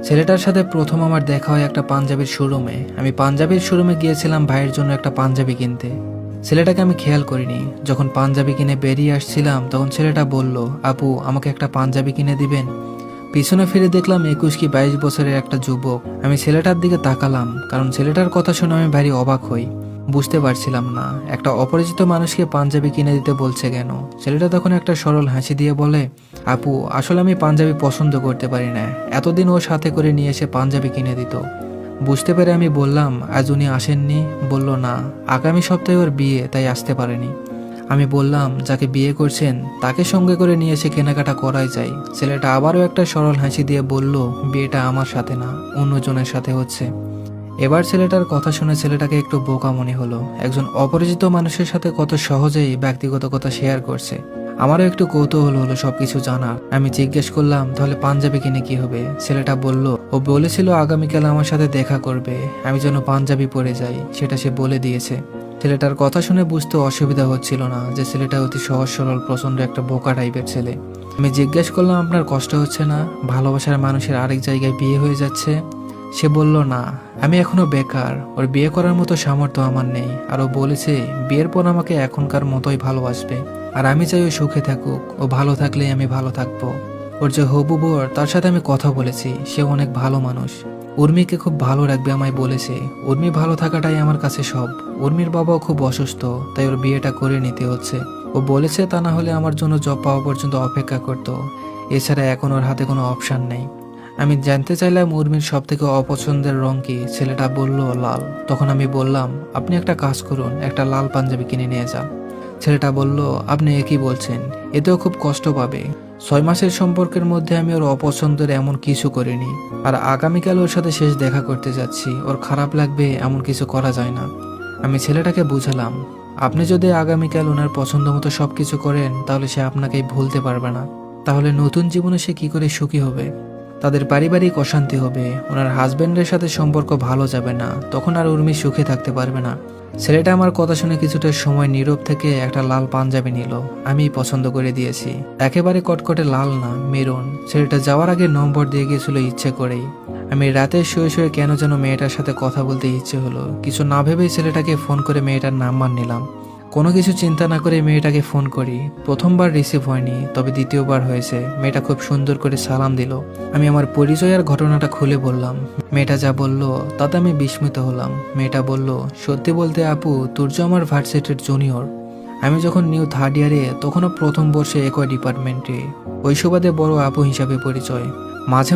ছেলেটার সাথে প্রথম আমার দেখা হয় একটা পাঞ্জাবির শোরুমে। আমি পাঞ্জাবির শোরুমে গিয়েছিলাম ভাইয়ের জন্য একটা পাঞ্জাবি কিনতে। ছেলেটাকে আমি খেয়াল করিনি। যখন পাঞ্জাবি কিনে বেরিয়ে আসছিলাম তখন ছেলেটা বলল, আপু আমাকে একটা পাঞ্জাবি কিনে দিবেন? পিছনে ফিরে দেখলাম 21 কি 22 বছরের একটা যুবক। আমি ছেলেটার দিকে তাকালাম, কারণ ছেলেটার কথা শুনে আমি ভারী অবাক হই। বুঝতে পারছিলাম না একটা অপরিচিত মানুষকে পাঞ্জাবি কিনে দিতে বলছে কেন। ছেলেটা তখন একটা সরল হাসি দিয়ে বলে, আপু আসলে আমি পাঞ্জাবি পছন্দ করতে পারি না, এতদিন ওর সাথে করে নিয়ে এসে পাঞ্জাবি কিনে দিত। বুঝতে পেরে আমি বললাম, আজ উনি আসেননি? বলল না, আগামী সপ্তাহে ওর বিয়ে, তাই আসতে পারেনি। আমি বললাম, যাকে বিয়ে করছেন তাকে সঙ্গে করে নিয়ে এসে কেনাকাটা করাই যায়। ছেলেটা আবারও একটা সরল হাসি দিয়ে বলল, বিয়েটা আমার সাথে না, অন্যজনের সাথে হচ্ছে। এবার ছেলেটার কথা শুনে ছেলেটাকে একটু বোকা মনে হলো। একজন অপরিচিত মানুষের সাথে কত সহজেই ব্যক্তিগত কথা শেয়ার করছে। আমারও একটু কৌতূহল হলো সবকিছু জানার। আমি জিজ্ঞেস করলাম, তাহলে পাঞ্জাবি কিনে কি হবে? ছেলেটা বলল, ও বলেছিল আগামীকাল আমার সাথে দেখা করবে, আমি যেন পাঞ্জাবি পরে যাই, সেটা সে বলে দিয়েছে। ছেলেটার কথা শুনে বুঝতে অসুবিধা হচ্ছিল না যে ছেলেটা অতি সহজ সরল প্রচন্ড একটা বোকা টাইপের ছেলে। আমি জিজ্ঞেস করলাম, আপনার কষ্ট হচ্ছে না? ভালোবাসার মানুষের আরেক জায়গায় বিয়ে হয়ে যাচ্ছে। সে বলল, না, আমি এখনো বেকার, ওর বিয়ে করার মতো সামর্থ্য আমার নেই। আর ও বলেছে বিয়ের পর আমাকে এখনকার মতোই ভালোবাসবে, আর আমি চাই ও সুখে থাকুক। ও ভালো থাকলেই আমি ভালো থাকবো। ওর যে হবু বর, তার সাথে আমি কথা বলেছি, সে অনেক ভালো মানুষ। উর্মিকে খুব ভালো রাখবে আমায় বলেছে। উর্মি ভালো থাকাটাই আমার কাছে সব। উর্মির বাবাও খুব অসুস্থ, তাই ওর বিয়েটা করে নিতে হচ্ছে। ও বলেছে তা না হলে আমার জন্য জব পাওয়া পর্যন্ত অপেক্ষা করতো। এছাড়া এখন ওর হাতে কোনো অপশন নেই। আমি জানতে চাইলাম উর্মির সব থেকে অপছন্দের রং কি। ছেলেটা বলল লাল। তখন আমি বললাম, আপনি একটা কাজ করুন, একটা লাল পাঞ্জাবি কিনে নিয়ে যান। ছেলেটা বলল, আপনি একই বলছেন, এতেও খুব কষ্ট পাবে। 6 মাসের সম্পর্কের মধ্যে আমি ওর অপছন্দের এমন কিছু করিনি। আর আগামীকাল ওর সাথে শেষ দেখা করতে যাচ্ছি, ওর খারাপ লাগবে এমন কিছু করা যায় না। আমি ছেলেটাকে বুঝালাম, আপনি যদি আগামীকাল ওনার পছন্দ মতো সবকিছু করেন তাহলে সে আপনাকেই ভুলতে পারবে না। তাহলে নতুন জীবনে সে কি করে সুখী হবে? তাদের পারিবারিক অশান্তি হবে, ওনার হাজবেন্ডের সাথে সম্পর্ক ভালো যাবে না, তখন আর উর্মি সুখে থাকতে পারবে না। ছেলেটা আমার কথা শুনে কিছুটা সময় নীরব থেকে একটা লাল পাঞ্জাবি নিল। আমি পছন্দ করে দিয়েছি, একেবারে কটকটে লাল না, মেরুন। ছেলেটা যাওয়ার আগে নম্বর দিয়ে গিয়েছিল ইচ্ছে করেই। আমি রাতে শুয়ে শুয়ে কেন যেন মেয়েটার সাথে কথা বলতে ইচ্ছে হলো। কিছু না ভেবেই ছেলেটাকে ফোন করে মেয়েটার নাম্বার নিলাম। কোনো কিছু চিন্তা না করে মেয়েটাকে ফোন করি। প্রথমবার রিসিভ হয়নি, তবে দ্বিতীয়বার হয়েছে। মেয়েটা খুব সুন্দর করে সালাম দিল। আমি আমার পরিচয় আর ঘটনাটা খুলে বললাম। মেয়েটা যা বলল তাতে আমি বিস্মিত হলাম। মেয়েটা বলল, সত্যি বলতে আপু, তুর্য আমার ভার্সিটির জুনিয়র। আমি যখন নিউ 3rd ইয়ারে, তখনও প্রথম বর্ষে একই ডিপার্টমেন্টে। ওই সুবাদে বড় আপু হিসাবে পরিচয়। মাঝে